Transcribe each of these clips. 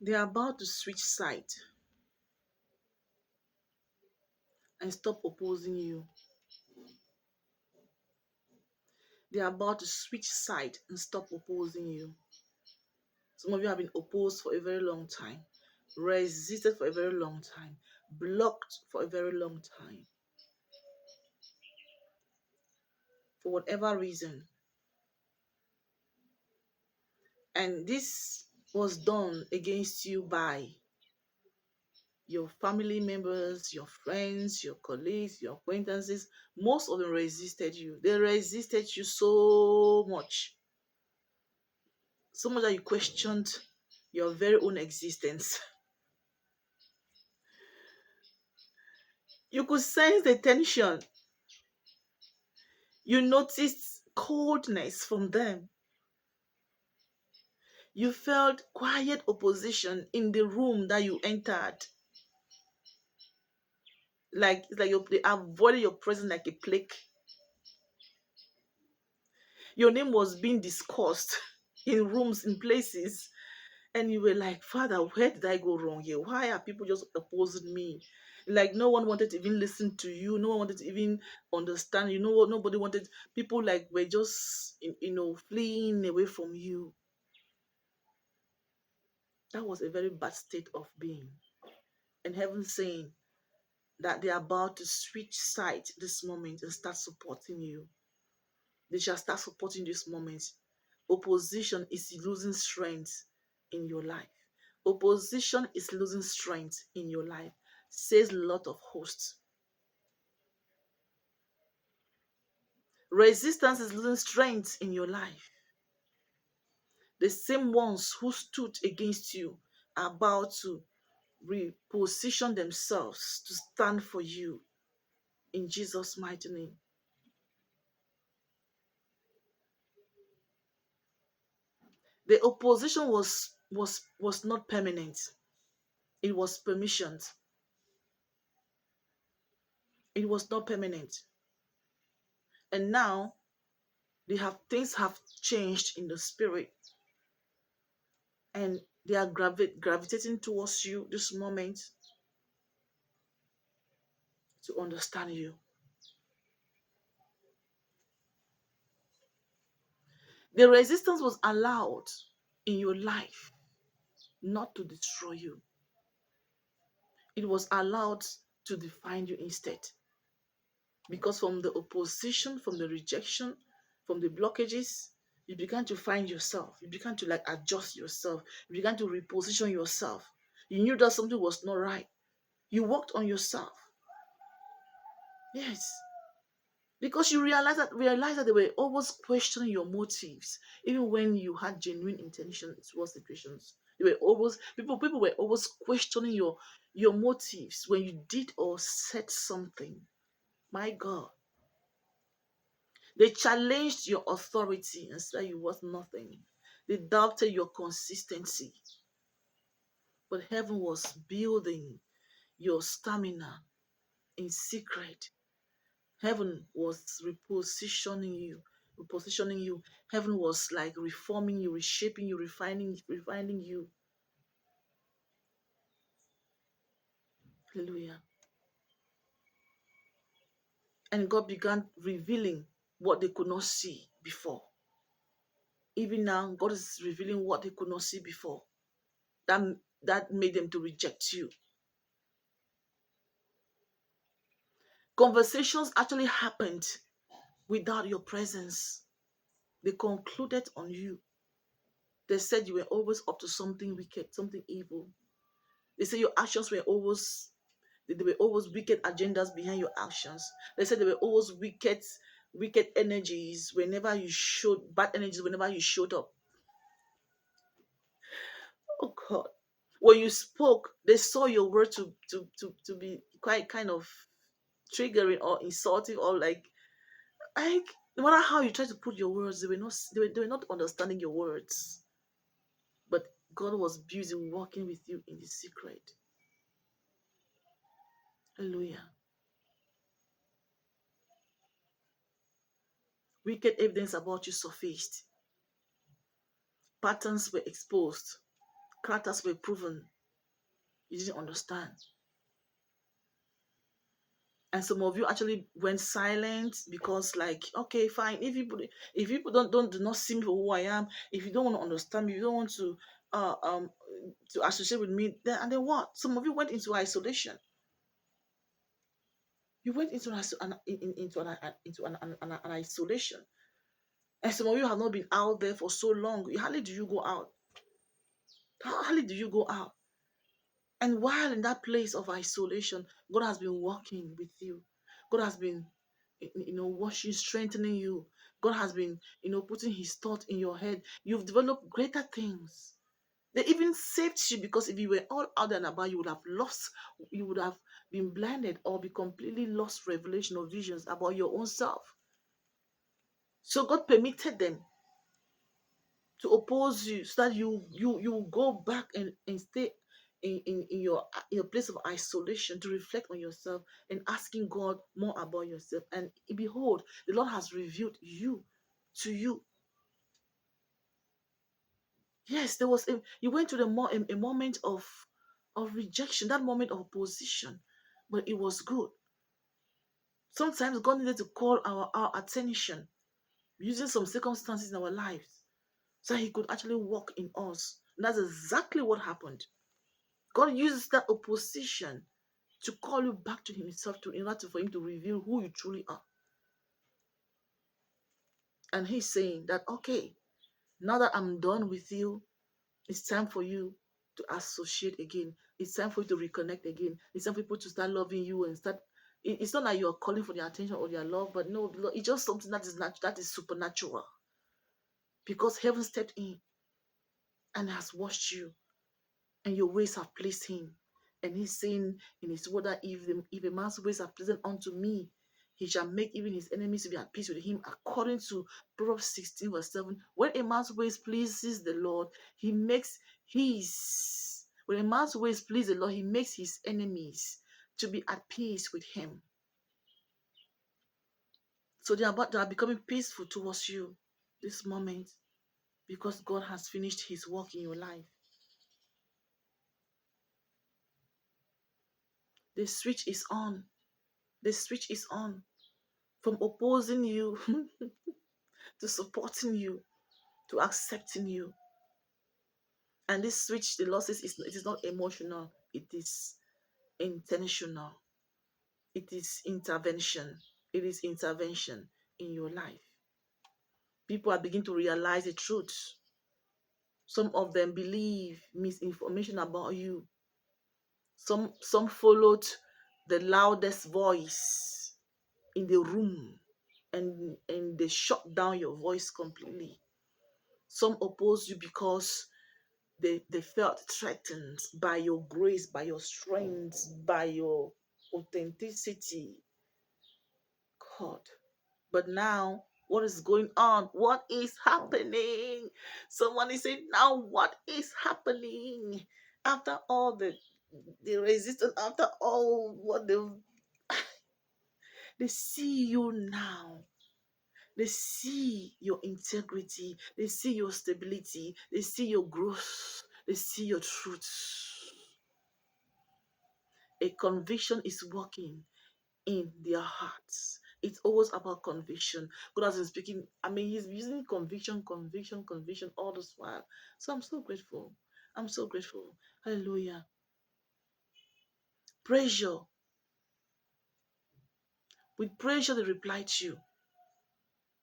They are about to switch side and stop opposing you. They are about to switch side and stop opposing you. Some of you have been opposed for a very long time, resisted for a very long time, blocked for a very long time, for whatever reason. And this was done against you by your family members, your friends, your colleagues, your acquaintances. Most of them resisted you. They resisted you so much that you questioned your very own existence. You could sense the tension. You noticed coldness from them. You felt quiet opposition in the room that you entered. Like they avoided your presence like a plague. Your name was being discussed in rooms, in places, and you were like, Father, where did I go wrong here? Why are people just opposing me? Like no one wanted to even listen to you. No one wanted to even understand. You know what? Nobody wanted. People like were just fleeing away from you. That was a very bad state of being. And heaven saying that they are about to switch sides this moment and start supporting you. They shall start supporting this moment. Opposition is losing strength in your life. Opposition is losing strength in your life, says a lot of hosts. Resistance is losing strength in your life. The same ones who stood against you are about to reposition themselves to stand for you in Jesus' mighty name. The opposition was not permanent. It was permissioned. It was not permanent. And now things have changed in the spirit, and they are gravitating towards you this moment to understand you. The resistance was allowed in your life not to destroy you. It was allowed to define you instead. Because from the opposition, from the rejection, from the blockages, you began to find yourself. You began to adjust yourself. You began to reposition yourself. You knew that something was not right. You worked on yourself. Yes. Because you realize that they were always questioning your motives, even when you had genuine intentions towards situations. They were always people were always questioning your motives when you did or said something. My God. They challenged your authority and said you was nothing. They doubted your consistency. But heaven was building your stamina in secret. Heaven was repositioning you. Heaven was like reforming you, reshaping you, refining you. Hallelujah. And God began revealing what they could not see before. Even now, God is revealing what they could not see before. That made them to reject you. Conversations actually happened without your presence. They concluded on you. They said you were always up to something wicked, something evil. They said your actions were always there were always wicked agendas behind your actions. They said there were always wicked energies whenever you showed bad energies whenever you showed up. Oh God. When you spoke, they saw your word to be quite kind of triggering or insulting or like no matter how you try to put your words, they were not understanding your words. But God was busy working with you in the secret. Hallelujah. Wicked evidence about you surfaced. Patterns were exposed. characters were proven. You didn't understand. And some of you actually went silent because, like, okay, fine. If people don't do not see me for who I am, if you don't want to understand me, if you don't want uh um to associate with me, then what? Some of you went into isolation. You went into an isolation. And some of you have not been out there for so long. Hardly do you go out. Hardly do you go out. And while in that place of isolation, God has been working with you. God has been, washing, strengthening you. God has been, putting His thought in your head. You've developed greater things. They even saved you, because if you were all out and about, you would have been blinded or be completely lost revelation or visions about your own self. So God permitted them to oppose you so that you go back and stay in your place of isolation to reflect on yourself and asking God more about yourself. And behold, the Lord has revealed you to you. Yes, you went through a moment of rejection, that moment of opposition, but it was good. Sometimes God needed to call our attention using some circumstances in our lives so He could actually work in us. And that's exactly what happened. God uses that opposition to call you back to Himself, for Him to reveal who you truly are. And He's saying that, okay, now that I'm done with you, it's time for you to associate again. It's time for you to reconnect again. It's time for people to start loving you and start. It's not like you're calling for their attention or their love, but no, it's just something that is natural, that is supernatural. Because heaven stepped in and has washed you, and your ways have pleased Him. And He's saying in His word that if a man's ways are pleasant unto me, he shall make even his enemies to be at peace with him, according to Proverbs 16, verse 7. When a man's ways pleases the Lord, he makes when a man's ways please the Lord, he makes his enemies to be at peace with him. So they are becoming peaceful towards you this moment, because God has finished His work in your life. The switch is on. The switch is on. From opposing you to supporting you to accepting you. And this switch, the Lord says, it is not emotional, it is intentional. It is intervention. It is intervention in your life. People are beginning to realize the truth. Some of them believe misinformation about you. Some followed the loudest voice in the room, and they shut down your voice completely. Some oppose you because they felt threatened by your grace, by your strength, by your authenticity. God. But now, what is going on? What is happening? Someone is saying, now what is happening? After all the resistance, after all what they see you now. They see your integrity. They see your stability. They see your growth. They see your truth. A conviction is working in their hearts. It's always about conviction. God has been speaking. I mean, He's using conviction all this while. So I'm so grateful. I'm so grateful. Hallelujah. Pressure. With pressure, they replied to you.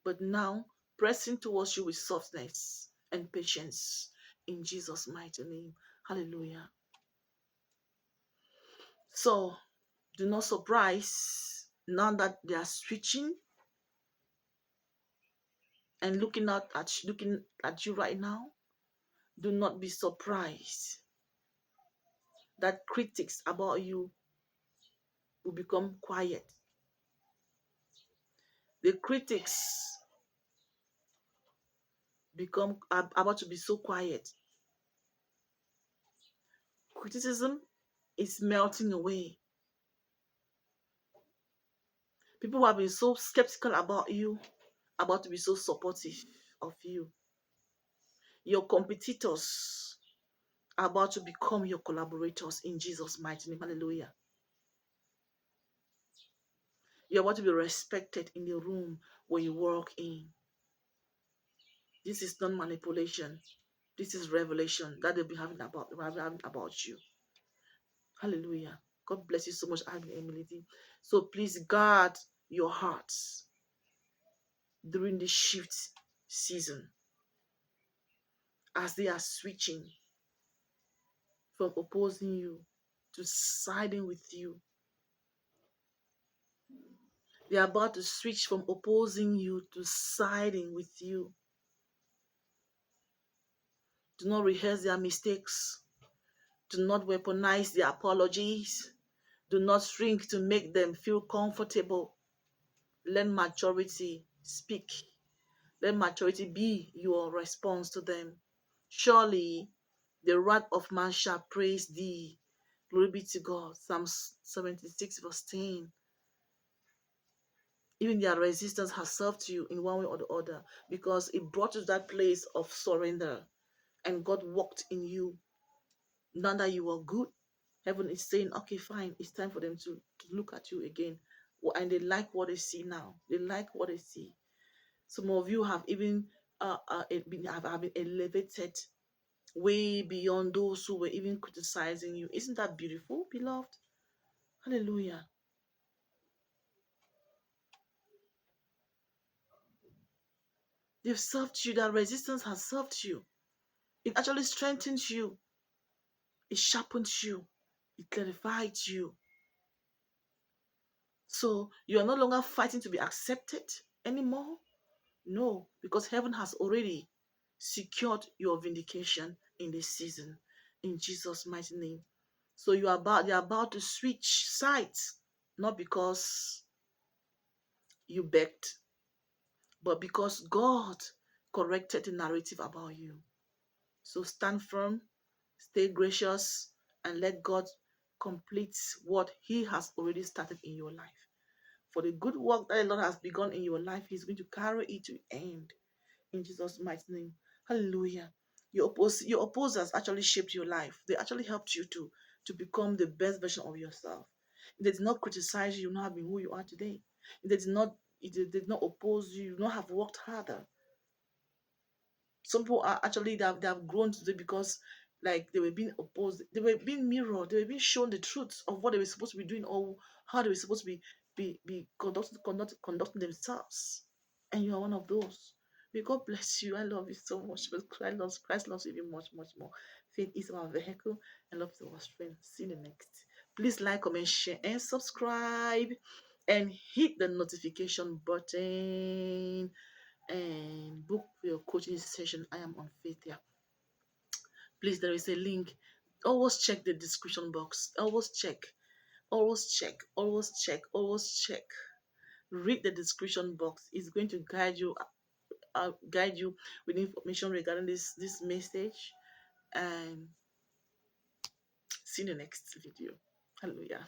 But now, pressing towards you with softness and patience. In Jesus' mighty name. Hallelujah. So, do not surprise now that they are switching and looking at you right now. Do not be surprised that critics about you will become quiet. The critics are about to be so quiet. Criticism is melting away. People who have been so skeptical about you are about to be so supportive of you. Your competitors are about to become your collaborators in Jesus' mighty name. Hallelujah. You're about to be respected in the room where you work in. This is not manipulation. This is revelation that they'll be having about you. Hallelujah. God bless you so much, Emily. So please guard your hearts during the shift season as they are switching from opposing you to siding with you. They are about to switch from opposing you to siding with you. Do not rehearse their mistakes. Do not weaponize their apologies. Do not shrink to make them feel comfortable. Let maturity speak. Let maturity be your response to them. Surely the wrath of man shall praise thee. Glory be to God. Psalm 76 verse 10. Even their resistance has served you in one way or the other because it brought you to that place of surrender and God walked in you. Now that you are good, heaven is saying, okay, fine, it's time for them to look at you again. And they like what they see now. They like what they see. Some of you have even have been elevated way beyond those who were even criticizing you. Isn't that beautiful, beloved? Hallelujah. They've served you. That resistance has served you. It actually strengthens you. It sharpens you. It clarifies you. So you are no longer fighting to be accepted anymore. No, because heaven has already secured your vindication in this season. In Jesus' mighty name. So they're about to switch sides, not because you begged, but because God corrected the narrative about you. So stand firm, stay gracious, and let God complete what He has already started in your life. For the good work that the Lord has begun in your life, He's going to carry it to end. In Jesus' mighty name. Hallelujah. Your opposers actually shaped your life. They actually helped you to become the best version of yourself. If they did not criticize you, you would not have been who you are today. If they did not oppose you, you would not have worked harder. Some people are actually they have grown today because like they were being opposed, they were being mirrored, they were being shown the truth of what they were supposed to be doing or how they were supposed to be conducting themselves. And you are one of those. May God bless you. I love you so much. But Christ loves you even much, much more. Faith is our vehicle and love is our strength. See you next. Please like, comment, share, and subscribe. And hit the notification button and book your coaching session. I am on Faithia. Please, there is a link. Always check the description box. Always check. Always check. Always check. Always check. Read the description box. It's going to guide you with information regarding this message. And see you in the next video. Hallelujah.